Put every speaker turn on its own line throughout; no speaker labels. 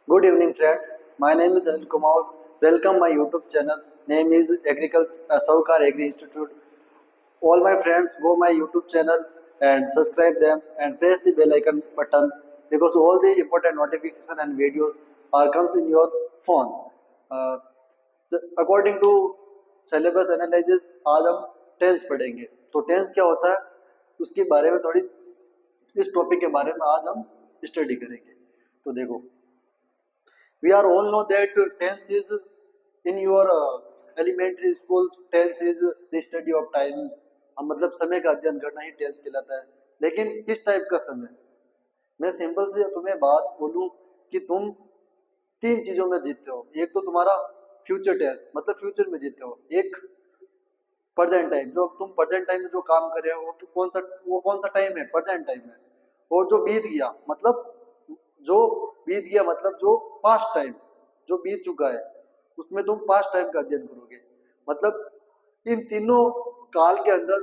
Good evening, friends. My name is Anil Kumar. Welcome my YouTube channel. Name is Agriculture Saukar Agri Institute. All my friends go my YouTube channel and subscribe them and press the bell icon button because all the important notification and videos are comes in your phone. Uh, According to syllabus analysis, आज हम tense पढ़ेंगे. तो tense क्या होता है उसके बारे में थोड़ी इस टॉपिक के बारे में आज हम स्टडी करेंगे. तो देखो, we are all know that tense is in your elementary school. Tense is the study of time. हम मतलब समय का अध्ययन करना ही टेंस कहलाता है. लेकिन किस टाइप का समय? मैं सिंपल से तुम्हें बात बोलूं कि तुम तीन चीजों में जीतते हो. एक तो तुम्हारा फ्यूचर टेंस, मतलब फ्यूचर में जीतते हो. एक प्रेजेंट टाइम, जो तुम प्रेजेंट टाइम में जो काम कर रहे हो वो कौन सा टाइम है? प्रेजेंट टाइम है. और जो बीत गया मतलब जो बीत गया मतलब जो पास्ट टाइम, जो बीत चुका है उसमें तुम पास्ट टाइम का अध्ययन करोगे. मतलब इन तीनों काल के अंदर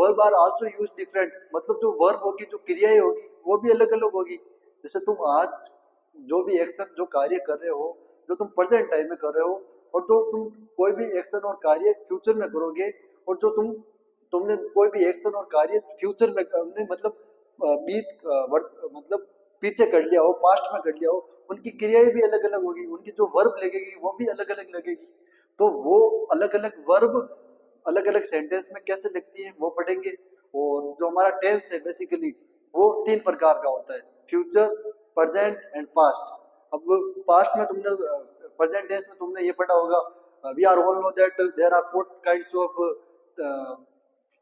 verb are also use different. मतलब जो वर्ब होगी, जो क्रियाएं होगी वो भी अलग अलग होगी. जैसे तुम आज जो भी एक्शन, जो कार्य कर रहे हो, जो तुम प्रेजेंट टाइम में कर रहे हो, और जो तुम कोई भी एक्शन और कार्य फ्यूचर में करोगे, और जो तुमने कोई भी एक्शन और कार्य फ्यूचर में करने मतलब मतलब पीछे कर लिया हो, पास्ट में कर लिया हो, उनकी क्रियाएं भी अलग अलग होगी. उनकी जो वर्ब लगेगी वो भी अलग अलग लगेगी. तो वो अलग अलग वर्ब अलग अलग सेंटेंस में कैसे लगती है वो पढ़ेंगे. और जो हमारा टेंस है बेसिकली वो तीन प्रकार का होता है: फ्यूचर, प्रेजेंट एंड पास्ट. अब पास्ट में तुमने प्रेजेंट टेंस में तुमने ये पढ़ा होगा, we are all know that there are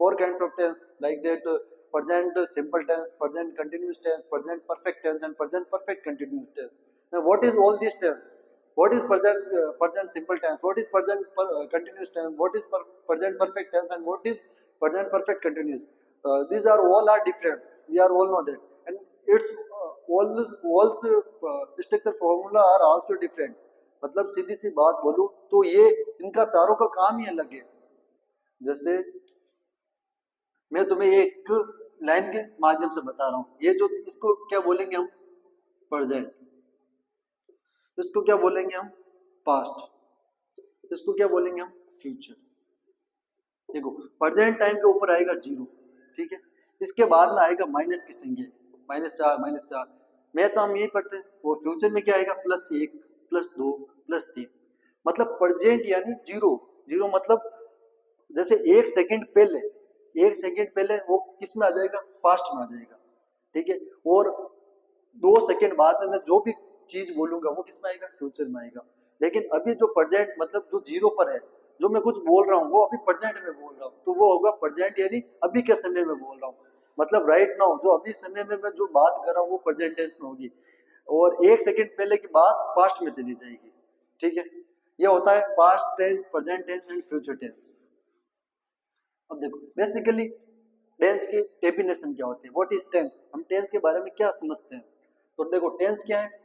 four kinds of tense like that: present simple tense, present continuous tense, present perfect tense, and present perfect continuous tense. Now what is all these tense? What is present simple tense? What is continuous tense? What is present perfect tense? And what is present perfect continuous? These are all are different. We are all know that, and its structure formula are also different. मतलब सीधी सी बात बोलूं तो ये इनका चारों का काम ही अलग है. जैसे मैं तुम्हें एक लाइन के माध्यम से बता रहा हूं. ये जो इसको क्या बोलेंगे हम? प्रेजेंट. इसको क्या बोलेंगे हम? पास्ट. इसको क्या बोलेंगे हम? फ्यूचर. देखो, प्रेजेंट टाइम के ऊपर आएगा जीरो, ठीक है. इसके बाद में आएगा माइनस की संख्या, -4 -4. मैं तो हम यही पढ़ते हैं. वो फ्यूचर में क्या आएगा? +1 +2 +3. मतलब प्रेजेंट यानी जीरो. जीरो मतलब जैसे एक सेकंड पहले वो किस में आ जाएगा? पास्ट में आ जाएगा, ठीक है. और 2 सेकंड बाद में मैं जो भी चीज बोलूंगा वो किस में आएगा? फ्यूचर में आएगा. लेकिन अभी जो प्रेजेंट मतलब जो जीरो पर है, जो मैं कुछ बोल रहा हूँ वो अभी प्रेजेंट में बोल रहा हूँ, तो वो होगा प्रेजेंट यानी अभी के समय में बोल रहा हूँ. मतलब राइट नाउ, जो अभी समय में मैं जो बात कर रहा हूँ वो प्रेजेंट टेंस में होगी. और 1 सेकंड पहले की बात पास्ट में चली जाएगी, ठीक है. ये होता है past tense, present tense and future tense. अब देखो, बेसिकली टेंस की डेफिनेशन क्या होती है? What is tense? हम टेंस के बारे में क्या समझते हैं? तो देखो, टेंस क्या है?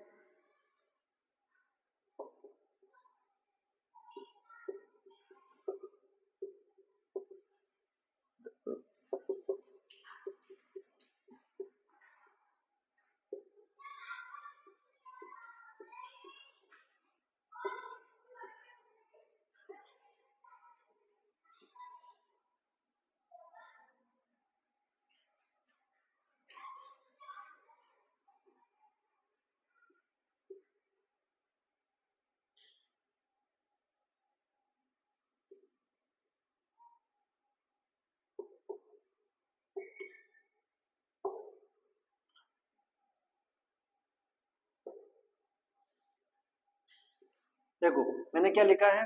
देखो, मैंने क्या लिखा है?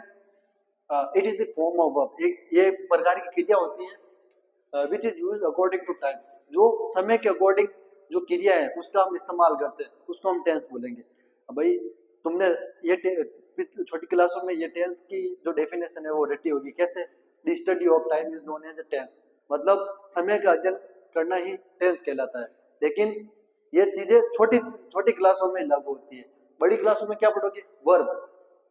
It is the form of verb. एक ये प्रकार की क्रिया होती है which is use according to time. जो समय के अकॉर्डिंग जो क्रिया है उसका हम इस्तेमाल करते हैं, उसको हम टेंस बोलेंगे. अब भाई, तुमने छोटी क्लासों में ये टेंस की जो डेफिनेशन है वो रटी होगी. कैसे? The study of time is known as a tense. मतलब समय का अध्ययन करना ही टेंस कहलाता है. लेकिन ये चीजें छोटी छोटी क्लासों में लागू होती है. बड़ी क्लासों में क्या पढ़ोगे? वर्ब.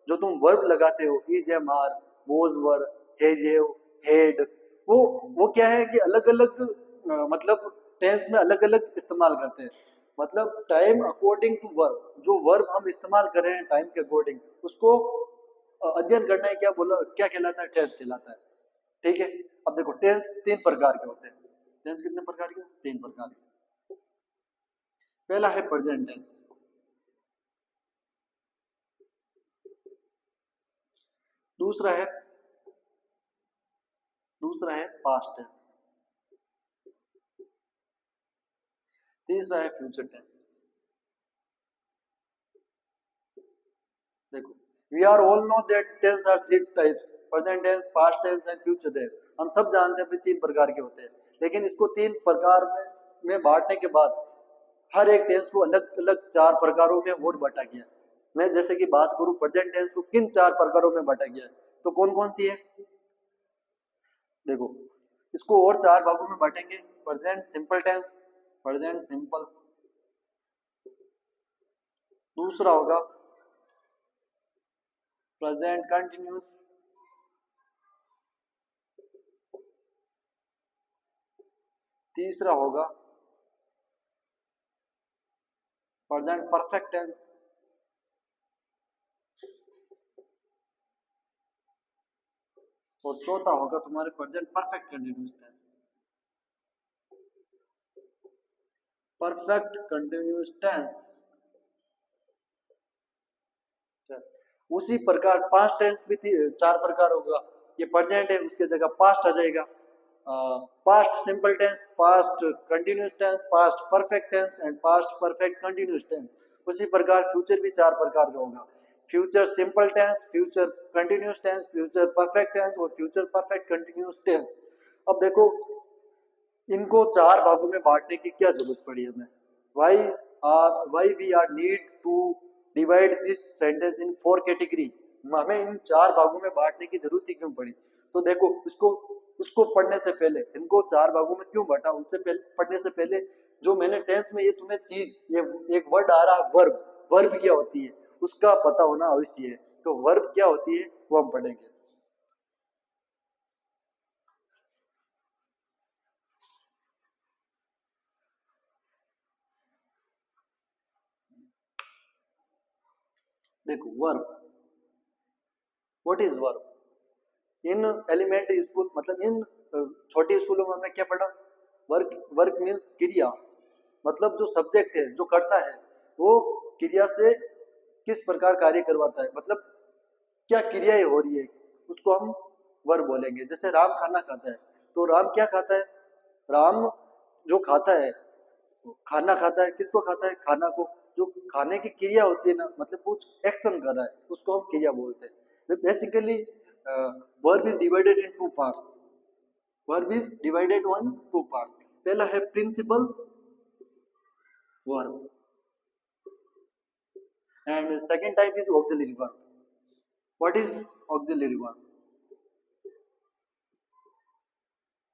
जो तुम वर्ब लगाते हो, is am are, was were, has have, had, वो क्या है कि अलग अलग मतलब टेंस में अलग अलग इस्तेमाल करते हैं. मतलब टाइम अकॉर्डिंग टू वर्ब, जो वर्ब हम इस्तेमाल कर रहे हैं टाइम के अकॉर्डिंग, उसको अध्ययन करना है, क्या बोला, क्या कहलाता है, टेंस कहलाता है। ठीक है। अब देखो टेंस तीन प्रकार के होते हैं। टेंस कितने प्रकार के? तीन प्रकार के। पहला है प्रेजेंट टेंस, दूसरा है पास्ट टेंस, तीसरा है फ्यूचर टेंस। देखो, we are all know that tense are three types, present tense, past tense and future tense. हम सब जानते हैं भाई तीन प्रकार के होते हैं, लेकिन इसको तीन प्रकार में बांटने के बाद हर एक टेंस को अलग अलग चार प्रकारों में और बांटा गया है। मैं जैसे कि बात करूं प्रेजेंट टेंस को किन चार प्रकारों में बांटा गया है, तो कौन कौन सी है? देखो, इसको और चार भागों में बांटेंगे। Present simple tense, present simple, दूसरा होगा प्रेजेंट कंटिन्यूस, तीसरा होगा प्रेजेंट परफेक्ट टेंस, और चौथा होगा तुम्हारे present perfect continuous tense. Perfect continuous tense, उसी प्रकार पास्ट टेंस भी चार प्रकार होगा। ये प्रेजेंट है, उसके जगह पास्ट आ जाएगा। Past simple tense, past continuous tense, past perfect tense and past perfect continuous tense. उसी प्रकार फ्यूचर भी चार प्रकार का होगा। Future simple tense, future continuous tense, future perfect tense और फ्यूचर परफेक्ट कंटिन्यूस टेंस। अब देखो, इनको चार भागों में बांटने की क्या जरूरत पड़ी हमें? Why we are need to divide this sentence in four category. हमें इन चार भागों में बांटने की जरूरत ही क्यों पड़ी? तो देखो, उसको पढ़ने से पहले, इनको चार भागों में क्यों बांटा, उनसे पहले पढ़ने से पहले, जो मैंने टेंस में ये तुम्हें चीज, ये एक वर्ड आ रहा, वर्ब, वर्ब क्या होती है उसका पता होना अवश्य है। तो वर्ब क्या होती है वो हम पढ़ेंगे। देखो, verb, what is verb? In elementary school, मतलब इन छोटी स्कूलों में हमने क्या पढ़ा? वर्क, वर्क मीन्स क्रिया, मतलब जो सब्जेक्ट है, जो करता है, वो क्रिया से किस प्रकार कार्य करवाता है, मतलब क्या क्रियाएं हो रही है, उसको हम वर्ब बोलेंगे। जैसे राम खाना खाता है, तो राम क्या खाता है? राम जो खाता है, खाना खाता है, किसको खाता है? खाना को। जो खाने की क्रिया होती है ना, मतलब कुछ एक्शन कर रहा है, उसको हम क्रिया बोलते हैं। Basically verb is divided in two parts. Verb is divided on two parts. पहला है principal verb and second type is auxiliary verb. What is auxiliary verb?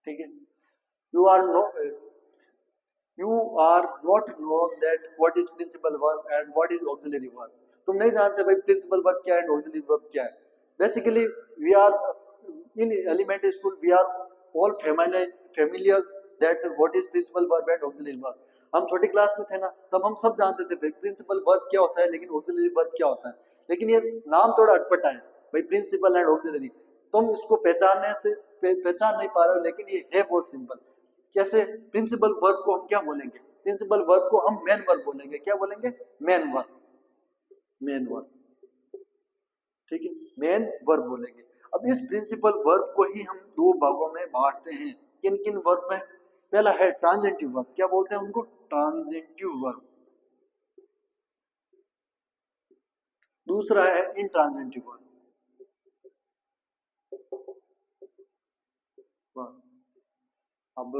ठीक है। You are know you are not know that what is principal verb and what is auxiliary verb. तुम नहीं जानते भाई principal verb क्या है and auxiliary verb क्या है। Basically we are in elementary school, we are all familiar that what is principal verb and auxiliary verb। हम छोटी क्लास में थे ना, तब हम सब जानते थे भाई प्रिंसिपल वर्ब क्या होता है, लेकिन ऑक्सिलरी वर्ब क्या होता है। लेकिन ये नाम थोड़ा अटपटा है भाई, प्रिंसिपल एंड ऑक्सिलरी। तुम इसको पहचानने से पहचान नहीं पा रहे हो, लेकिन ये है बहुत सिंपल। कैसे? प्रिंसिपल वर्ब को हम क्या बोलेंगे? प्रिंसिपल वर्ब को हम मेन वर्ब बोलेंगे। क्या बोलेंगे? Main verb, main verb. ठीक है, मेन वर्ब बोलेंगे। अब इस प्रिंसिपल वर्ब को ही हम दो भागों में बांटते हैं। किन किन वर्ब में? पहला है ट्रांजिटिव वर्ब। क्या बोलते हैं उनको? Transitive verb. दूसरा है इंट्रांजिटिव वर्ब। अब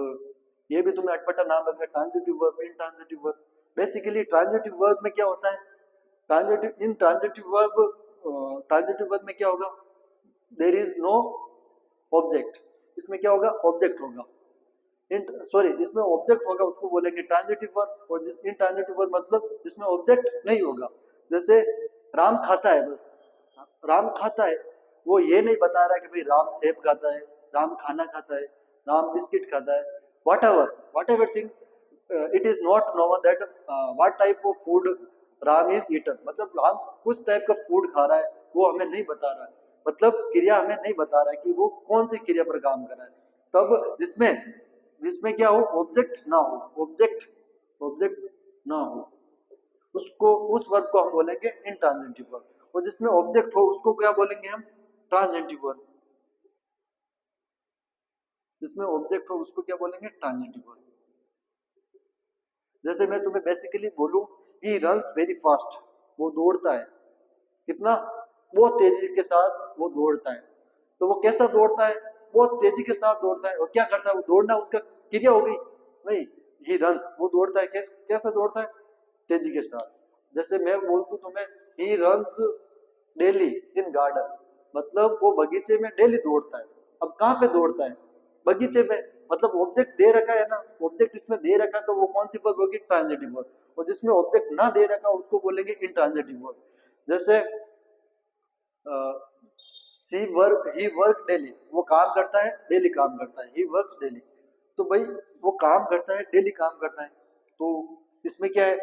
ये भी तुम्हें अटपटा नाम लग रहा है, transitive verb, intransitive verb. Basically transitive verb में क्या होता है? ट्रांजिटिव वर्ब में क्या होगा? There is no object. इसमें क्या होगा? ऑब्जेक्ट होगा। सॉरी, जिसमें ऑब्जेक्ट होगा उसको बोलेंगे ट्रांजिटिव वर्ब, और जिस इंट्रांजिटिव वर्ब मतलब जिसमें ऑब्जेक्ट नहीं होगा। जैसे राम खाता है, बस राम खाता है, वो ये नहीं बता रहा कि भाई राम सेब खाता है, राम खाना खाता है, राम बिस्किट खाता है, what ever thing, it is not known that what type of food Ram is eater, मतलब राम उस टाइप का फूड खा रहा है वो हमें नहीं बता रहा है, मतलब क्रिया हमें नहीं बता रहा है कि वो कौन सी क्रिया पर काम कर रहा है। तब जिसमें जिसमें क्या हो, ऑब्जेक्ट ना हो, ऑब्जेक्ट ऑब्जेक्ट ना हो, उसको उस वर्ब को हम बोलेंगे इंट्रांजिटिव वर्ब, और जिसमें ऑब्जेक्ट हो उसको क्या बोलेंगे हम, ट्रांजिटिव वर्ब। जिसमें ऑब्जेक्ट हो उसको क्या बोलेंगे, ट्रांजिटिव वर्ब। जैसे मैं तुम्हें बेसिकली बोलूं, ही रन्स वेरी फास्ट, वो दौड़ता है, कितना, बहुत तेजी के साथ वो दौड़ता है। तो वो कैसा दौड़ता है, बहुत तेजी के साथ दौड़ता है, और क्या करता है, वो दौड़ना उसका क्रिया हो गई, नहीं, ही रन्स, वो दौड़ता है, कैसा दौड़ता है, तेजी के साथ। जैसे मैं बोल दूं तुम्हें, he runs daily in garden, मतलब वो बगीचे में डेली दौड़ता है। अब कहाँ पे दौड़ता है, बगीचे में, मतलब ऑब्जेक्ट दे रखा है ना, ऑब्जेक्ट इसमें दे रखा, तो वो कौन सी वर्ब होगी, ट्रांजिटिव वर्ब। और जिसमें ऑब्जेक्ट ना दे रखा उसको बोलेंगे इंट्रांजिटिव वर्ब। जैसे सी वर्क ही वर्क डेली, वो काम करता है, डेली काम करता है, ही वर्क्स डेली। तो भाई वो काम करता है, डेली काम करता है, तो इसमें क्या है,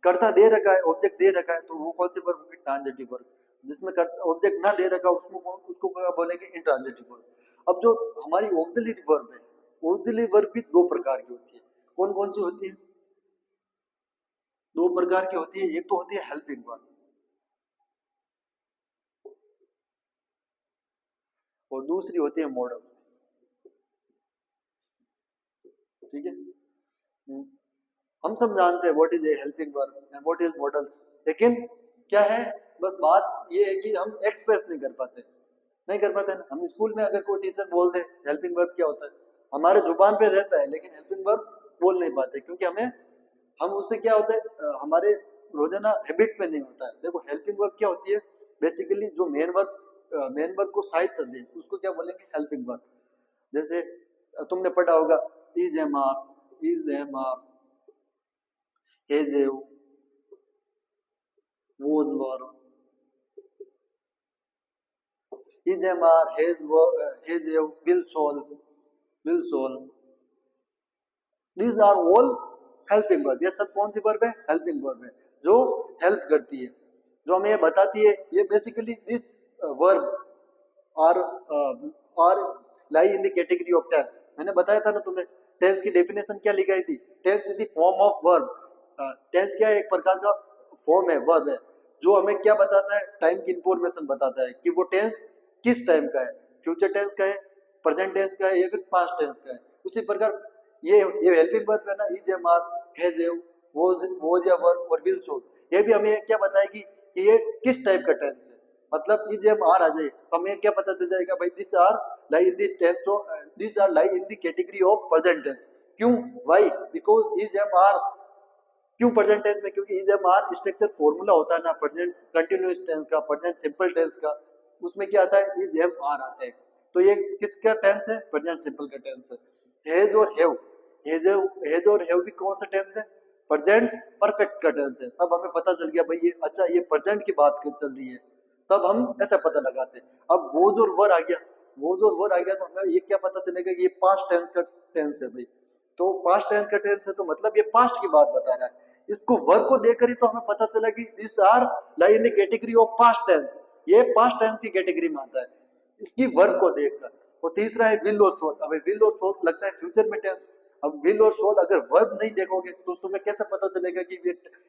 कर्ता दे रखा है, ऑब्जेक्ट दे रखा है, तो वो कौन सी वर्ब होगी, ट्रांजिटिव वर्ब। जिसमें ऑब्जेक्ट ना दे रखा उसको क्या बोलेंगे, इंट्रांजिटिव वर्ब। अब जो हमारी ऑक्सिलरी वर्ब है, ऑक्सिलरी वर्ब भी दो प्रकार की होती है। कौन कौन सी होती है, दो प्रकार की होती है। एक तो होती है हेल्पिंग वर्ब, और दूसरी होती है मॉडल। ठीक है। हम सब जानते हैं what is a helping verb and what is models, लेकिन क्या है, बस बात ये है कि हम एक्सप्रेस नहीं कर पाते, नहीं कर पाते ना। हम स्कूल में अगर कोई टीचर बोल दे हेल्पिंग वर्ब क्या होता है, हमारे जुबान पे रहता है, लेकिन हेल्पिंग वर्ब बोल नहीं पाते, क्योंकि हमें, हम उससे क्या होता है, हमारे रोजाना हैबिट में नहीं होता है। देखो हेल्पिंग वर्ब क्या होती है, बेसिकली जो मेन वर्ब को सहायता दे उसको क्या बोलेंगे, हेल्पिंग वर्ब। जैसे तुमने पढ़ा होगा, is am are, has have, was verb, is am are, has have, will shall, these are all helping verb. ये सब कौन सी वर्ब है, हेल्पिंग वर्ब है, जो हेल्प करती है, जो हमें ये बताती है। ये basically this verb are are lie in the category of tense. मैंने बताया था ना तुम्हें, टेंस की डेफिनेशन क्या लिखाई थी, tense is the form of verb. Tense क्या है, एक प्रकार का फॉर्म है, वर्ब है, जो हमें क्या बताता है, टाइम की इंफॉर्मेशन बताता है कि वो टेंस किस टाइम का है, फ्यूचर टेंस का है, प्रेजेंट टेंस का है, या फिर पास्ट टेंस का है। उसी प्रकार ये हेल्पिंग वर्ब है ना, is am are, has have, was या वर्ब और विल शो, ये भी हमें क्या बताएगी कि ये किस टाइप का टेंस है। मतलब इज एम आर आ जाए तो हमें क्या पता चल जाएगा, भाई this are lie in the tense of, this are lie in the category of present tense. क्यों, why, because is am are, क्यों प्रेजेंट टेंस में, क्योंकि is am are structure formula होता है ना, प्रेजेंट कंटिन्यूअस टेंस का, present simple tense का, उसमें क्या आता है, इज एम आर आता है। तो ये किसका टेंस है, प्रेजेंट सिंपल का टेंस है। हैज और हैव, हैज और हैव भी कौन सा टेंस है, प्रेजेंट परफेक्ट का टेंस है। तब हमें पता चल गया भाई ये, अच्छा ये प्रेजेंट की बात चल रही है, तब हम ऐसा पता लगाते हैं। अब वोज और वर आ गया, वोज और वर आ गया तो हमें ये क्या पता चलेगा कि ये पास्ट टेंस का टेंस है भाई। तो पास्ट टेंस का टेंस है तो मतलब ये पास्ट की बात बता रहा है। इसको वर्ब को देखकर ही तो हमें पता चला कि this are lie in the category of past tense, ये पास्ट टेंस की कैटेगरी में आता है, इसकी वर्ब को देखकर। और तीसरा है विल और सोल। अब विल और सोल लगता है फ्यूचर में टेंस। अब विल और सोल अगर वर्ब नहीं देखोगे तो तुम्हें कैसे पता चलेगा कि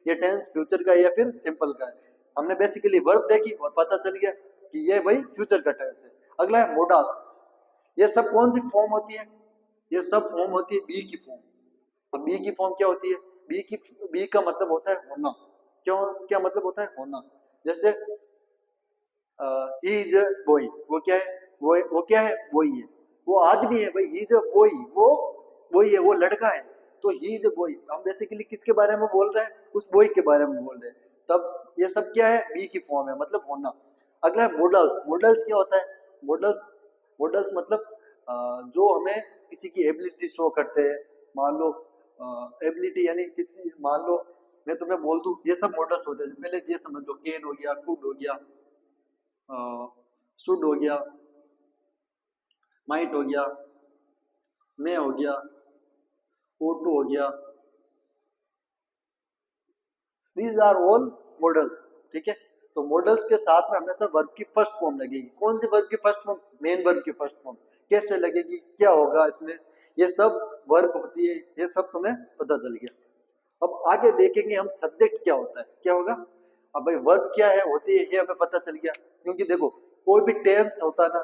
ये टेंस फ्यूचर का है या फिर सिंपल का है। हमने बेसिकली वर्ब देखी और पता चल गया कि ये भाई फ्यूचर का टेंस है। अगला है मोडास। ये सब कौन सी फॉर्म होती है, ये सब फॉर्म होती है बी की फॉर्म। अब बी की फॉर्म क्या होती है, बी का मतलब होता है होना। क्यों, क्या मतलब होता है, होना। जैसे ही इज अ बॉय, वो क्या है, वो क्या है, बॉय है, वो आदमी है भाई, ही इज अ बॉय, वो बॉय है, वो लड़का है। तो ही इज अ बॉय, हम बेसिकली किसके बारे में बोल रहे हैं, उस बॉय के बारे में बोल रहे हैं। तब ये सब क्या है, बी की फॉर्म है, मतलब होना। अगला है मॉडल्स। मॉडल्स क्या होता है, मॉडल्स, मॉडल्स मतलब जो हमें किसी की एबिलिटी शो करते हैं। मान लो एबिलिटी यानी किसी, मान लो मैं तुम्हें बोल दूं ये सब मॉडल्स होते हैं, पहले ये समझ लो, केन हो गया, कुड हो गया, शुड हो गया, माइट हो गया, मे हो गया, O2 हो गया, दीज आर ऑल मॉडल्स। ठीक है, तो मॉडल्स के साथ में हमेशा वर्ब की फर्स्ट फॉर्म लगेगी। कौन सी वर्ब की फर्स्ट फॉर्म? मेन वर्ब की फर्स्ट फॉर्म। कैसे लगेगी, क्या होगा इसमें, ये सब वर्ब होती है, ये सब तुम्हें पता चल गया। अब आगे देखेंगे हम सब्जेक्ट क्या होता है, क्या होगा। अब भाई वर्ब क्या है होती है ये हमें पता चल गया, क्योंकि देखो कोई भी टेंस होता है ना,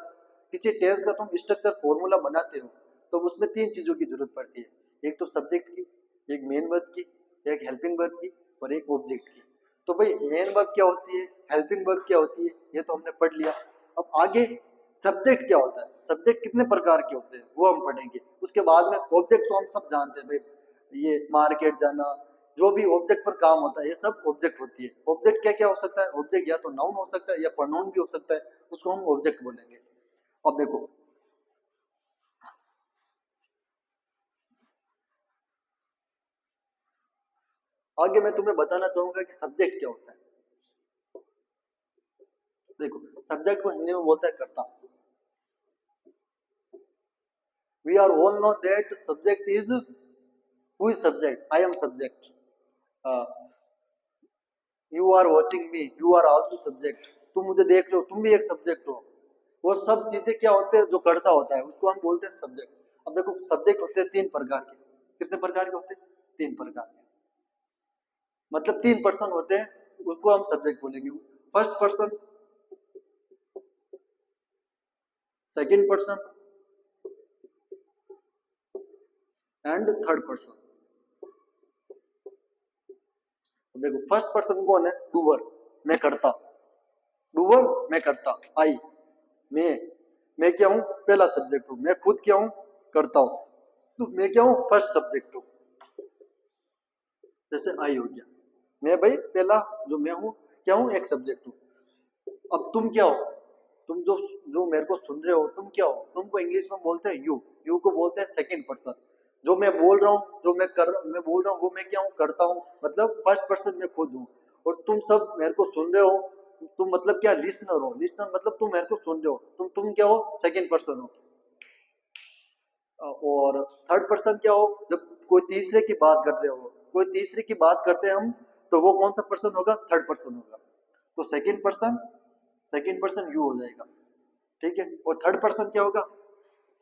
किसी टेंस का तुम स्ट्रक्चर फॉर्मूला बनाते हो तो उसमें तीन चीजों की जरूरत पड़ती है, एक तो सब्जेक्ट की, एक मेन वर्ब की, एक हेल्पिंग वर्ब की और एक ऑब्जेक्ट की। तो भाई मेन वर्ब क्या होती है, हेल्पिंग वर्ब क्या होती है, ये तो हमने पढ़ लिया। अब आगे सब्जेक्ट क्या होता है, सब्जेक्ट कितने प्रकार के होते हैं वो हम पढ़ेंगे। उसके बाद में ऑब्जेक्ट तो हम सब जानते हैं भाई, ये मार्केट जाना, जो भी ऑब्जेक्ट पर काम होता है ये सब ऑब्जेक्ट होती है। ऑब्जेक्ट क्या क्या हो सकता है, ऑब्जेक्ट या तो नाउन हो सकता है या प्रोनाउन भी हो सकता है, उसको हम ऑब्जेक्ट बोलेंगे। अब देखो आगे मैं तुम्हें बताना चाहूंगा कि सब्जेक्ट क्या होता है। देखो सब्जेक्ट को हिंदी में बोलता है कर्ता। We are all know that subject is, who is subject, I am subject, you are watching me, you are also subject, तुम मुझे देख रहे हो, तुम भी एक सब्जेक्ट हो। वो सब चीजें क्या होते हैं, जो करता होता है उसको हम बोलते हैं सब्जेक्ट। अब देखो सब्जेक्ट होते हैं तीन प्रकार के। कितने प्रकार के होते हैं? तीन प्रकार के, मतलब तीन पर्सन होते हैं, उसको हम सब्जेक्ट बोलेंगे। First person, second person and third person. देखो फर्स्ट पर्सन कौन है, डूअर, मैं करता, डूअर मैं करता, आई, मैं मैं क्या हूं, पहला सब्जेक्ट हूं, मैं खुद क्या हूं, करता हूं, तो मैं क्या हूं, फर्स्ट सब्जेक्ट हूं। जैसे आई हो गया, मैं भाई पहला जो मैं हूं, क्या हूं, एक सब्जेक्ट हूं। अब तुम क्या हो, तुम जो जो मेरे को सुन रहे हो तुम क्या हो, तुमको इंग्लिश में बोलते हैं यू, यू को बोलते हैं सेकंड पर्सन। जो मैं बोल रहा हूँ, जो मैं बोल रहा हूँ वो मैं क्या हूँ, करता हूँ, मतलब फर्स्ट पर्सन मैं खुद हूँ। और तुम सब मेरे को सुन रहे हो, तुम मतलब क्या, लिसनर हो, लिसनर मतलब तुम मेरे को सुन रहे हो, तुम क्या हो, सेकंड पर्सन हो। और थर्ड पर्सन क्या हो, जब कोई तीसरे की बात कर रहे हो, कोई तीसरे की बात करते हैं हम, तो वो कौन सा पर्सन होगा, थर्ड पर्सन होगा। तो सेकंड पर्सन यू हो जाएगा। ठीक है, और थर्ड पर्सन क्या होगा,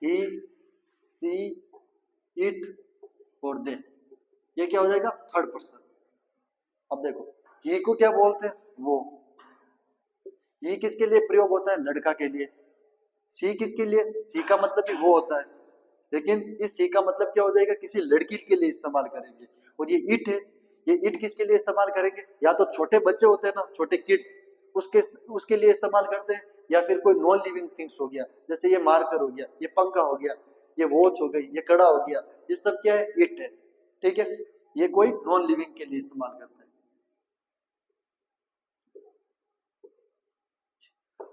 ही, सी, इट और दे, ये क्या हो जाएगा, थर्ड पर्सन। अब देखो ही को क्या बोलते हैं, वो, ही किसके लिए प्रयोग होता है, लड़का के लिए। सी किसके लिए, सी का मतलब भी वो होता है, लेकिन इस सी का मतलब क्या हो जाएगा, किसी लड़की के लिए इस्तेमाल करेंगे। और ये इट है, ये इट किसके लिए इस्तेमाल करेंगे, या तो छोटे बच्चे होते हैं ना, छोटे किड्स, उसके उसके लिए इस्तेमाल करते हैं, या फिर कोई नॉन लिविंग थिंग्स हो गया, जैसे ये मार्कर हो गया, ये पंखा हो गया, ये वॉच हो गई, ये कड़ा हो गया, ये सब क्या है, इट है। ठीक है, ये कोई नॉन लिविंग के लिए इस्तेमाल करते हैं।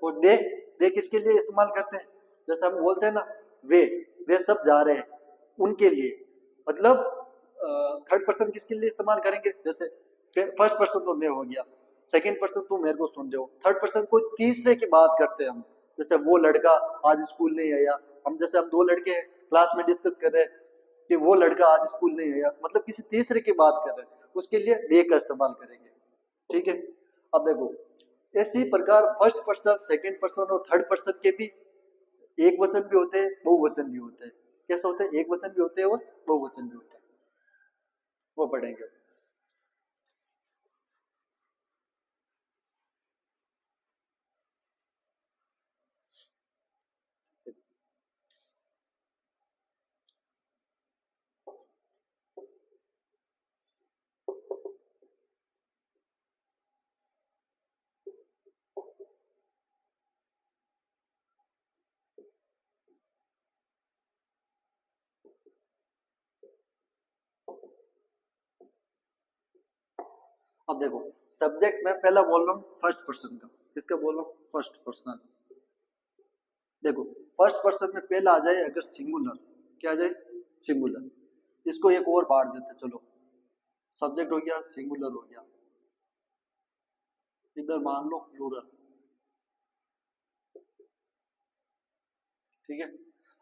और दे किसके लिए इस्तेमाल करते हैं, जैसे हम बोलते हैं ना, वे वे सब जा रहे हैं, उनके लिए, मतलब थर्ड पर्सन किसके लिए इस्तेमाल करेंगे, जैसे फर्स्ट पर्सन तो मैं हो गया, सेकंड पर्सन तुम मेरे को सुन रहे हो, थर्ड पर्सन कोई तीसरे की बात करते हैं हम, जैसे वो लड़का आज स्कूल नहीं आया, हम जैसे हम दो लड़के हैं क्लास में डिस्कस कर रहे हैं कि वो लड़का आज स्कूल नहीं आया, मतलब किसी तीसरे की बात कर रहे हैं, उसके लिए दे का इस्तेमाल करेंगे। ठीक है, अब देखो इसी प्रकार फर्स्ट पर्सन, सेकंड पर्सन और थर्ड पर्सन के भी एक वचन भी होते हैं, बहुवचन भी होते हैं। कैसे होते हैं, एक वचन भी होते हैं और बहुवचन भी होते हैं, वो पढ़ेंगे। अब देखो सब्जेक्ट में पहला बोल रहा हूँ फर्स्ट पर्सन का, किसका बोल रहा हूँ, फर्स्ट पर्सन। देखो फर्स्ट पर्सन में पहला आ जाए अगर सिंगुलर, क्या आ जाए, सिंगुलर, इसको एक और बांट देते, चलो सब्जेक्ट हो गया, सिंगुलर हो गया, इधर मान लो प्लूरल। ठीक है,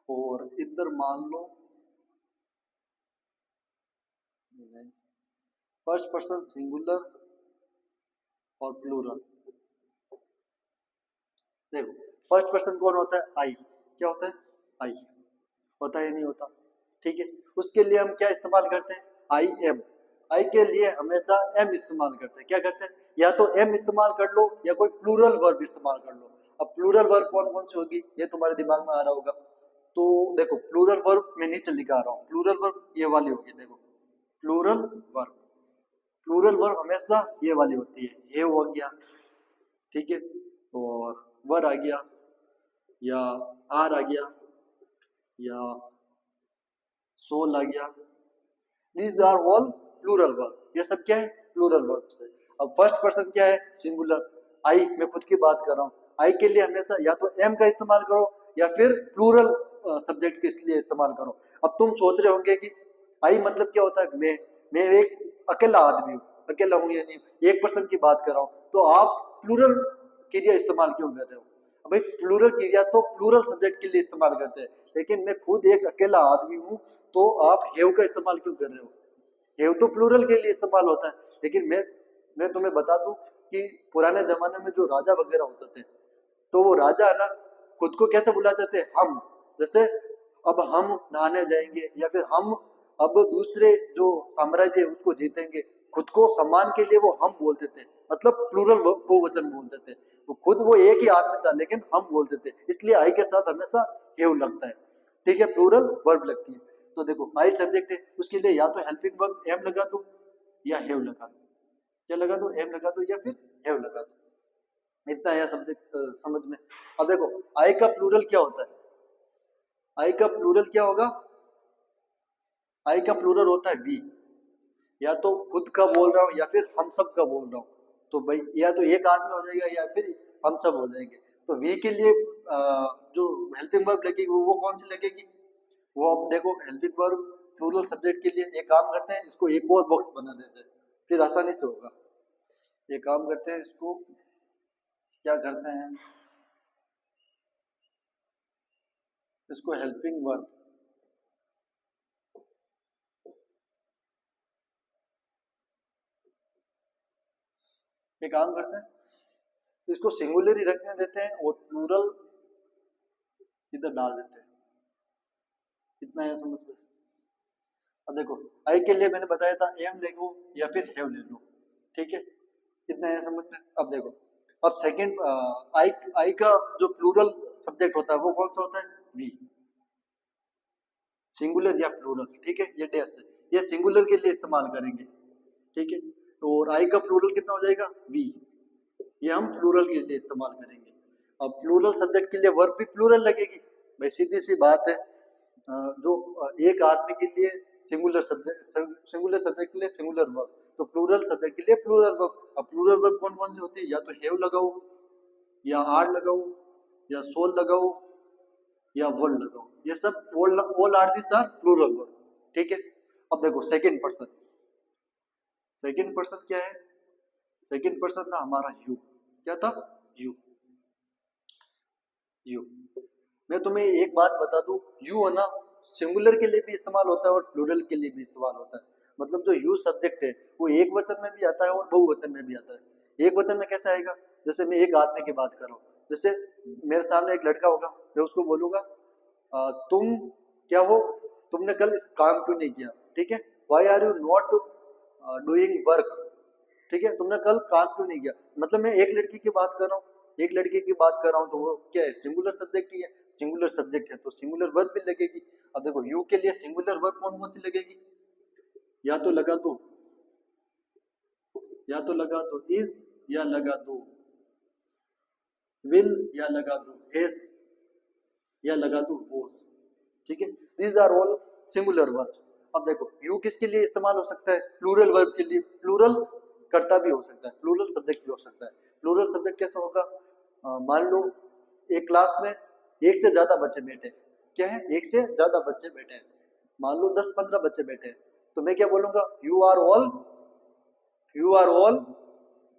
और इधर मान लो फर्स्ट पर्सन सिंगुलर और प्लूरल। देखो फर्स्ट पर्सन कौन होता है? आई। क्या होता है? आई। होता है या नहीं होता? ठीक है, उसके लिए हम क्या इस्तेमाल करते हैं? I am. आई के लिए हमेशा एम इस्तेमाल करते हैं। क्या करते हैं? या तो एम इस्तेमाल कर लो या कोई प्लूरल वर्ब इस्तेमाल कर लो। अब प्लूरल वर्ब कौन कौन सी होगी ये तुम्हारे दिमाग में आ रहा होगा। तो देखो प्लूरल वर्ब मैं नीचे लिखा रहा हूँ। प्लूरल वर्ब ये वाली होगी। देखो प्लूरल वर्ब, प्लूरल वर्ब हमेशा ये वाली होती है। हे हो गया, ठीक है, और वर आ गया, या आर आ गया, या सोल आ गया। These are all plural verb. ये सब क्या है? प्लूरल वर्ब से। अब फर्स्ट पर्सन क्या है? सिंगुलर। आई, मैं खुद की बात कर रहा हूँ। आई के लिए हमेशा या तो एम का इस्तेमाल करो या फिर प्लूरल सब्जेक्ट के लिए इस्तेमाल करो। अब तुम सोच रहे होंगे कि आई मतलब क्या होता है? मैं एक अकेला आदमी हूँ। अकेला हूँ या नहीं, एक पर्सन की बात कर रहा हूँ, तो आप प्लूरल क्रिया इस्तेमाल क्यों कर रहे हो? भाई प्लूरल क्रिया तो प्लूरल सब्जेक्ट के लिए इस्तेमाल करते हैं, लेकिन मैं खुद एक अकेला आदमी हूँ, तो आप हैव का इस्तेमाल क्यों कर रहे हो? हैव तो प्लूरल के लिए इस्तेमाल होता है। लेकिन मैं तुम्हें बता दूं कि पुराने जमाने में जो राजा वगैरह होते थे, तो वो राजा है ना, खुद को कैसे बुलाते थे? हम। जैसे अब हम नहाने जाएंगे, या फिर हम अब दूसरे जो साम्राज्य है उसको जीतेंगे, खुद को सम्मान के लिए वो हम बोलते थे। मतलब प्लूरल बहुवचन बोलते थे। वो खुद वो एक ही आदमी था, लेकिन हम बोलते थे, इसलिए आई के साथ हमेशा हैव लगता है। ठीक है, प्लूरल वर्ब लगती है। तो देखो आई सब्जेक्ट है, उसके लिए या तो हेल्पिंग वर्ब एम लगा दो या हैव लगा दो। क्या लगा दो? एम लगा दो या फिर हैव लगा दो। इतना है सब्जेक्ट समझ में। अब देखो आई का प्लूरल क्या होता है? आई का प्लूरल क्या होगा? आई का प्लूरल होता है वी। या तो खुद का बोल रहा हूँ या फिर हम सब का बोल रहा हूँ, तो भाई या तो एक आदमी हो जाएगा या फिर हम सब हो जाएंगे। तो वी के लिए जो हेल्पिंग वर्ब लगेगी वो कौन सी लगेगी? वो अब देखो हेल्पिंग वर्ब प्लूरल सब्जेक्ट के लिए एक काम करते हैं, इसको एक और बॉक्स बना देते हैं, फिर आसानी से होगा। एक काम करते हैं, इसको क्या करते हैं, इसको हेल्पिंग वर्ब, एक काम करते हैं, इसको सिंगुलर ही रखने देते हैं और प्लूरल इधर डाल देते हैं। कितना है समझ में? अब देखो आई के लिए मैंने बताया था एम ले लो या फिर हैव ले लो। ठीक है, कितना है समझ में? अब देखो, अब सेकंड आई, आई का जो प्लूरल सब्जेक्ट होता है वो कौन सा होता है? वी। सिंगुलर या प्लूरल, ठीक है, ये डैश है, ये सिंगुलर के लिए इस्तेमाल करेंगे। ठीक है, और आई का प्लूरल कितना हो जाएगा? वी। ये हम प्लूरल के लिए इस्तेमाल करेंगे। अब प्लूरल सब्जेक्ट के लिए वर्ब भी प्लूरल लगेगी। भाई सीधी सी बात है, जो एक आदमी के लिए सिंगुलर सब्जेक्ट, सिंगुलर सब्जेक्ट के लिए सिंगुलर वर्ब, तो प्लूरल सब्जेक्ट के लिए प्लूरल वर्ब। अब प्लूरल वर्ब कौन कौन सी होती है? या तो हैव लगाओ, या आर लगाओ, या सोल लगाओ, या वर्ड लगाओ। ये सब all are this are plural verb. ठीक है, अब देखो सेकंड पर्सन। सेकंड पर्सन क्या है? सेकंड पर्सन था हमारा यू। क्या था? यू। यू। मैं तुम्हें एक बात बता दूं, यू है ना, सिंगुलर के लिए भी इस्तेमाल होता है और प्लूरल के लिए भी इस्तेमाल होता है। मतलब जो यू सब्जेक्ट है वो एक वचन में भी आता है और बहुवचन में भी आता है। एक वचन में कैसे आएगा? जैसे मैं एक आदमी की बात कर रहा हूँ, जैसे मेरे सामने एक लड़का होगा, मैं उसको बोलूंगा तुम क्या हो, तुमने कल इस काम क्यों नहीं किया? ठीक है, why are you not doing work? ठीक है, तुमने कल काम क्यों नहीं किया? मतलब मैं एक लड़की की बात कर रहा हूँ, एक लड़के की बात कर रहा हूँ, तो वो क्या है? सिंगुलर सब्जेक्ट ही है। सिंगुलर सब्जेक्ट है तो सिंगुलर वर्ब भी लगेगी। अब देखो यू के लिए सिंगुलर वर्ब कौन कौन सी लगेगी? या तो लगा दो, या तो लगा दो इज, या लगा दो विल, या लगा दो एस, या लगा दो वॉज। ठीक है, these are all singular verbs. अब देखो यू किसके लिए इस्तेमाल हो सकता है? प्लूरल वर्ब के लिए। प्लूरल कर्ता भी हो सकता है, प्लूरल सब्जेक्ट भी हो सकता है। प्लूरल सब्जेक्ट कैसे होगा? मान लो एक क्लास में एक से ज्यादा बच्चे बैठे, क्या है? एक से ज्यादा बच्चे बैठे हैं, मान लो 10-15 बच्चे बैठे हैं, तो मैं क्या बोलूंगा? You are all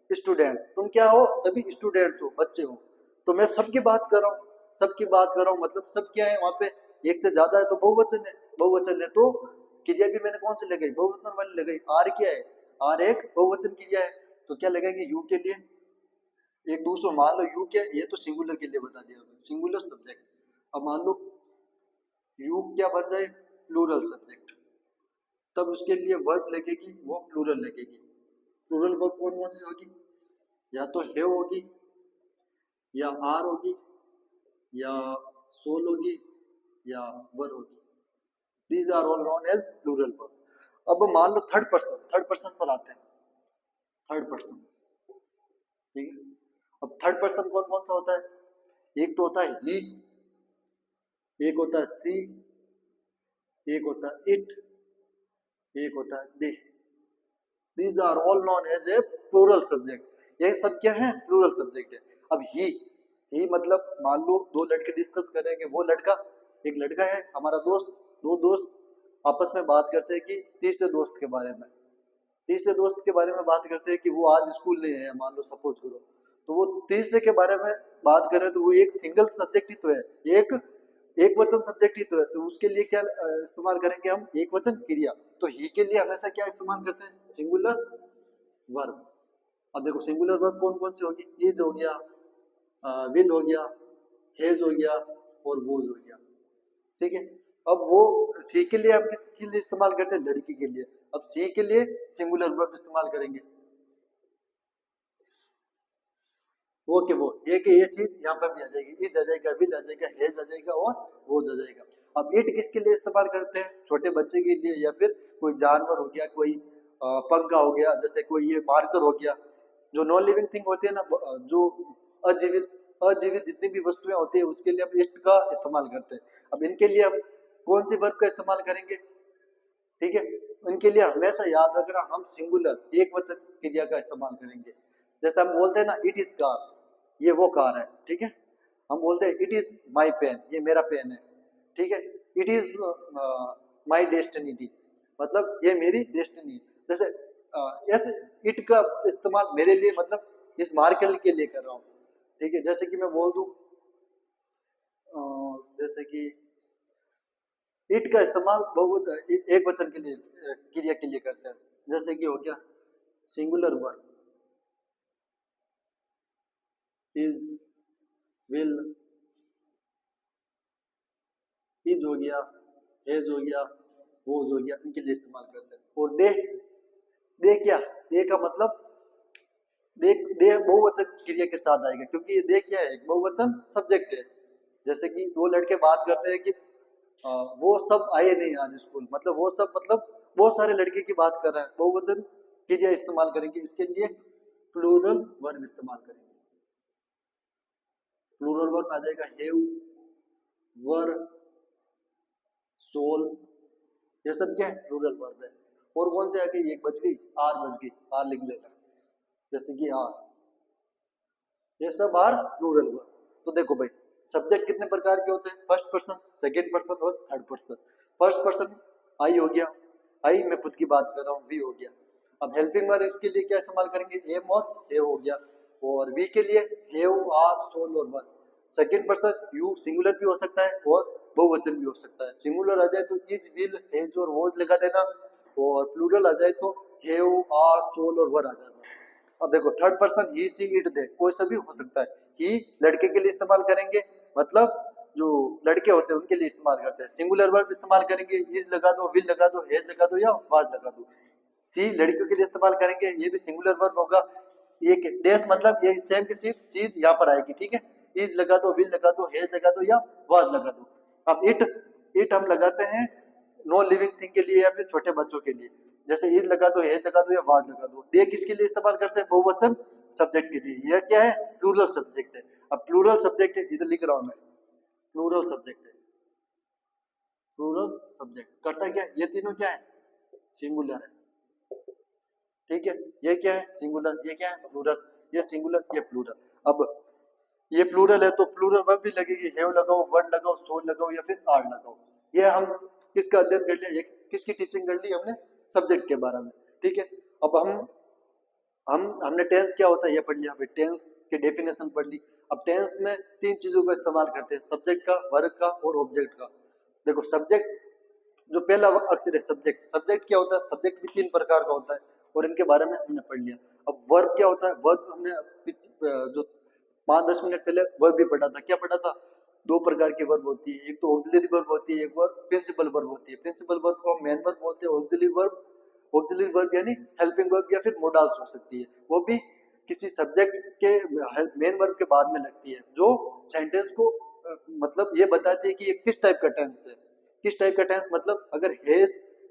students. तुम क्या हो? सभी स्टूडेंट्स हो, बच्चे हो। तो मैं सबकी बात कर रहा हूँ, सबकी बात कर रहा हूँ, मतलब सब क्या है वहां पे? एक से ज्यादा है तो बहुवचन है, बहुवचन है तो क्रिया भी मैंने कौन सी लगाई, बहुवचन वाली लगाई। आर क्या है, आर एक बहुवचन क्रिया है, तो क्या लगाएंगे यू के लिए। एक दूसरा मान लो यू क्या है, ये तो सिंगुलर के लिए बता दिया, सिंगुलर सब्जेक्ट। अब मान लो यू क्या बन जाए, प्लूरल सब्जेक्ट, तब उसके लिए वर्ब लगेगी, वो प्लूरल लगेगी। प्लूरल वर्ब कौन कौन सी होगी, या तो हे होगी, या आर होगी, या सोल होगी, या वर होगी। These are all known as plural verb. अब मान लो थर्ड पर्सन पर आते हैं। थर्ड पर्सन, ठीक है। अब थर्ड पर्सन कौन कौन सा होता है, एक तो होता है ही, एक होता है सी, एक होता है इट, एक होता है they. These are all known as a plural subject. ये सब क्या है, प्लूरल सब्जेक्ट है। अब ही मतलब मान लो दो लड़के डिस्कस करेंगे, वो लड़का, एक लड़का है हमारा दोस्त, दो दोस्त आपस में बात करते हैं कि तीसरे दोस्त के बारे में, तीसरे दोस्त के बारे में बात करते हैं कि वो आज स्कूल नहीं है, मान लो सपोज करो, तो वो तीसरे के बारे में बात करें तो वो एक सिंगल सब्जेक्ट ही तो है, एक एक वचन सब्जेक्ट ही तो है, तो उसके लिए क्या इस्तेमाल करेंगे हम, एक वचन क्रिया। तो ही के लिए हमेशा क्या इस्तेमाल करते हैं, सिंगुलर वर्ब। अब देखो सिंगुलर वर्ब कौन कौन सी होगी, इज हो गया, विल हो गया, हेज हो गया, और वोज हो गया, ठीक है। अब वो सी के लिए हम किसके लिए इस्तेमाल करते हैं, लड़की के लिए। अब सी के लिए सिंगुलर वर्ब इस्तेमाल करेंगे, वो के वो, ये चीज यहाँ पर भी आ जाएगी, इज आ जाएगा, विल आ जाएगा, हेज आ जाएगा, और वोज आ जाएगा। अब इट किसके लिए इस्तेमाल करते हैं, छोटे बच्चे के लिए, या फिर कोई जानवर हो गया, कोई पंखा हो गया, जैसे कोई ये मार्कर हो गया, जो नॉन लिविंग थिंग होती है ना, जो अजीवित अजीवित जितनी भी वस्तुएं होती है, उसके लिए हम इट का इस्तेमाल करते हैं। अब इनके लिए हम कौन सी वर्ब का इस्तेमाल करेंगे, ठीक है। उनके लिए हमेशा याद रखना, हम सिंगुलर एक वचन क्रिया का इस्तेमाल करेंगे। जैसे हम बोलते हैं ना, इट इज कार, ये वो कार है, ठीक है। हम बोलते हैं इट इज माई पेन, ये मेरा पेन है, ठीक है। इट इज माई डेस्टिनी, मतलब ये मेरी डेस्टिनी। जैसे इट का इस्तेमाल मेरे लिए, मतलब इस मार्कर के लिए कर रहा हूँ, ठीक है। जैसे कि मैं बोल दूं, जैसे कि इट का इस्तेमाल बहुत एक वचन के लिए, क्रिया के लिए करते हैं। जैसे कि हो गया singular verb, is, will, is हो गया, हेज हो गया, वोज हो गया, इनके लिए इस्तेमाल करते हैं। और दे क्या, दे का मतलब, दे बहुवचन क्रिया के साथ आएगा, क्योंकि ये दे क्या है, एक बहुवचन सब्जेक्ट है। जैसे कि दो लड़के बात करते हैं कि वो सब आए नहीं आज स्कूल, मतलब वो सब, मतलब बहुत सारे लड़के की बात कर रहे हैं, बहुवचन क्रिया इस्तेमाल करेंगे, इसके लिए प्लूरल वर्ब इस्तेमाल करेंगे। प्लूरल वर्ब आ जाएगा हेव, वर, सोल, ये सब क्या है, प्लूरल वर्ब है। और कौन से आ गई, एक बच गई, आर बच गई, आर लिख लेना, जैसे कि आर, ये सब आर प्लूरल वर्ब। तो देखो भाई, सब्जेक्ट कितने प्रकार के होते हैं, फर्स्ट पर्सन, सेकंड पर्सन, और third person. First person I हो गया, आई मैं खुद की बात कर रहा हूँ, वी हो गया। अब हेल्पिंग वर्ब इसके लिए क्या इस्तेमाल करेंगे, एम और हे हो गया। और वी के लिए हेव, आर, सोल और वर। सेकंड पर्सन यू सिंगुलर भी हो सकता है और बहुवचन भी हो सकता है। सिंगुलर आ जाए तो इज, विल, हेज और वोज लगा देना, और प्लूरल आ जाए तो हेव, आर, सोल और वर आ जाना। अब देखो third person he, she, it, they, कोई सा भी हो सकता है। ही लड़के के लिए इस्तेमाल करेंगे, मतलब जो लड़के होते हैं उनके लिए इस्तेमाल करते हैं। सिंगुलर वर्ब इस्तेमाल करेंगे, इज लगा दो, विल लगा दो, हेज लगा दो, या वाज लगा दो। सी लड़कियों के लिए इस्तेमाल करेंगे, ये भी सिंगुलर वर्ब होगा। एक डैश मतलब ये सेम की सेम चीज यहाँ पर आएगी, ठीक है। इज लगा दो, विल लगा दो, हेज लगा दो, या वाज लगा दो। अब इट हम लगाते हैं नॉन लिविंग थिंग के लिए, या फिर छोटे बच्चों के लिए, जैसे इज लगा दो, हेज लगा दो, या वाज लगा दो। दे किसके लिए इस्तेमाल करते हैं, बहुवचन सब्जेक्ट के लिए। यह क्या है, प्लूरल सब्जेक्ट है। अब प्लूरल सब्जेक्ट है, इधर लिख रहा हूं मैं, प्लूरल सब्जेक्ट है। प्लूरल सब्जेक्ट करता क्या है, ये तीनों क्या है, सिंगुलर है, ठीक है। ये क्या है, सिंगुलर, ये क्या है, प्लूरल, ये सिंगुलर, ये प्लूरल। अब ये प्लूरल है तो प्लूरल वर्ब भी लगेगी, हैव लगाओ, वर लगाओ, सोल लगाओ, या फिर आर लगाओ। ये हम किसका अध्ययन कर लिया, ये किसकी टीचिंग कर ली हमने, सब्जेक्ट के बारे में, ठीक है। अब हमने टेंस क्या होता है ये पढ़ लिया, अभी टेंस की डेफिनेशन पढ़ ली। अब टेंस में तीन चीजों का इस्तेमाल करते हैं, सब्जेक्ट का, वर्ब का, और ऑब्जेक्ट का। देखो सब्जेक्ट जो पहला अक्षर है सब्जेक्ट, सब्जेक्ट क्या होता है, सब्जेक्ट भी 3 प्रकार का होता है और इनके बारे में हमने पढ़ लिया। अब वर्ब क्या होता है, वर्ब हमने जो 5-10 मिनट पहले वर्ब भी पढ़ा था, क्या पढ़ा था, 2 प्रकार की वर्ब होती है, एक तो ऑक्सिलरी वर्ब होती है, एक वर्ब प्रिंसिपल वर्ब होती है। प्रिंसिपल वर्ब को हम मेन वर्ब बोलते हैं, ऑक्सिलरी वर्ब यानी हेल्पिंग वर्ब या फिर मोडाल्स हो सकती है, वो भी किसी सब्जेक्ट के मेन वर्ब के बाद में लगती है, जो सेंटेंस को मतलब ये बताती है कि ये किस टाइप का टेंस है। किस टाइप का टेंस मतलब अगर हैज,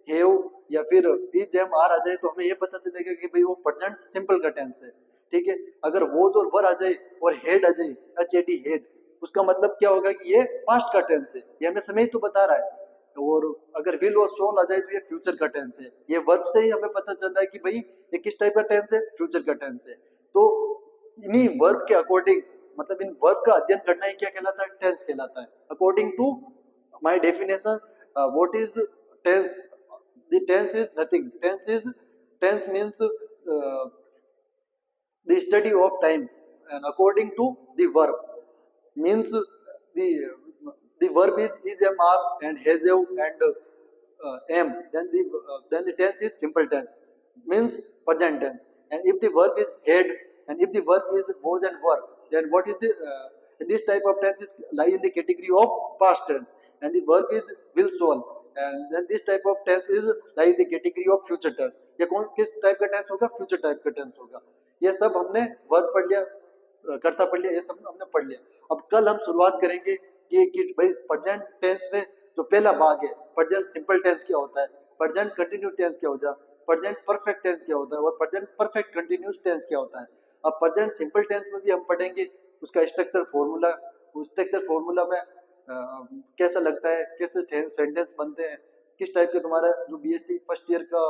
हैव या फिर इज, एम, आर आ जाए तो हमें ये पता चलेगा कि भाई वो प्रेजेंट सिंपल का टेंस है, ठीक है। अगर वो और वर आ जाए और हेड आ जाए, एच ए डी हेड, उसका मतलब क्या होगा कि ये पास्ट का टेंस है, ये हमें समय तो बता रहा है। और अगर विल और सोल आ जाए तो ये फ्यूचर का टेंस है। ये वर्ब से ही हमें पता चल रहा है कि भाई ये किस टाइप का टेंस है, फ्यूचर का टेंस है। तो इन्हीं वर्ब के अकॉर्डिंग, मतलब इन वर्ब का अध्ययन करना ही क्या कहलाता है, टेंस कहलाता है। According to my definition, what is tense, the tense is nothing, tense means the study of time, and according to the verb means the verb is, am, are, and has, have, and am, then the tense is simple tense, means present tense. And if the verb is had, and if the verb is was and were, then what is the this type of tense is lie in the category of past tense, and the verb is will soul, and then this type of tense is lie in the category of future tense. ये कौन किस type का tense होगा, future type का tense होगा। ये सब हमने वर्ब पढ़ लिया, कर्ता पढ़ लिया, ये सब हमने पढ़ लिया। अब कल हम शुरुआत करेंगे कि भाई प्रेजेंट टेंस में जो पहला भाग है, प्रेजेंट सिंपल टेंस क्या होता है, प्रेजेंट कंटिन्यू टेंस क्या होता है, प्रेजेंट परफेक्ट टेंस क्या होता है और प्रेजेंट परफेक्ट कंटिन्यूअस टेंस क्या होता है। अब प्रेजेंट सिंपल टेंस में भी हम पढ़ेंगे उसका स्ट्रक्चर फॉर्मूला, उस स्ट्रक्चर फॉर्मूला में कैसा लगता है, कैसे सेंटेंस बनते हैं, किस टाइप के तुम्हारा जो बीएससी फर्स्ट ईयर का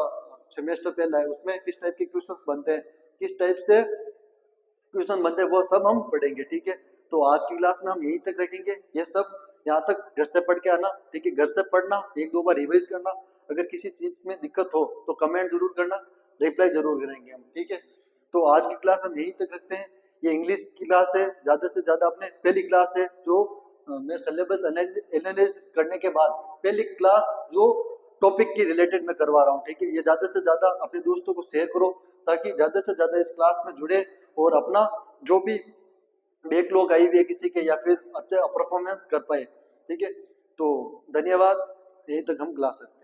सेमेस्टर पहला है उसमें किस टाइप के क्वेश्चंस बनते हैं, किस टाइप से क्वेश्चन बनते हैं, वो सब हम पढ़ेंगे, ठीक है। तो आज की क्लास में हम यहीं तक रखेंगे, ये सब यहाँ तक घर से पढ़ के आना, ठीक है, घर से पढ़ना, एक दो बार रिवाइज करना, अगर किसी चीज में दिक्कत हो तो कमेंट जरूर करना, रिप्लाई जरूर करेंगे हम, ठीक है। तो आज की क्लास हम यहीं तक रखते हैं। ये इंग्लिश की क्लास है, ज्यादा से ज्यादा अपने पहली क्लास है जो मैं सिलेबस एनालाइज करने के बाद पहली क्लास जो टॉपिक की रिलेटेड मैं करवा रहा हूँ, ठीक है। ये ज्यादा से ज्यादा अपने दोस्तों को शेयर करो ताकि ज्यादा से ज्यादा इस क्लास में जुड़े और अपना जो भी बैकलॉग आई हुई है किसी के या फिर अच्छा परफॉर्मेंस कर पाए, ठीक है। तो धन्यवाद, यहीं तक हम क्लास सकते हैं।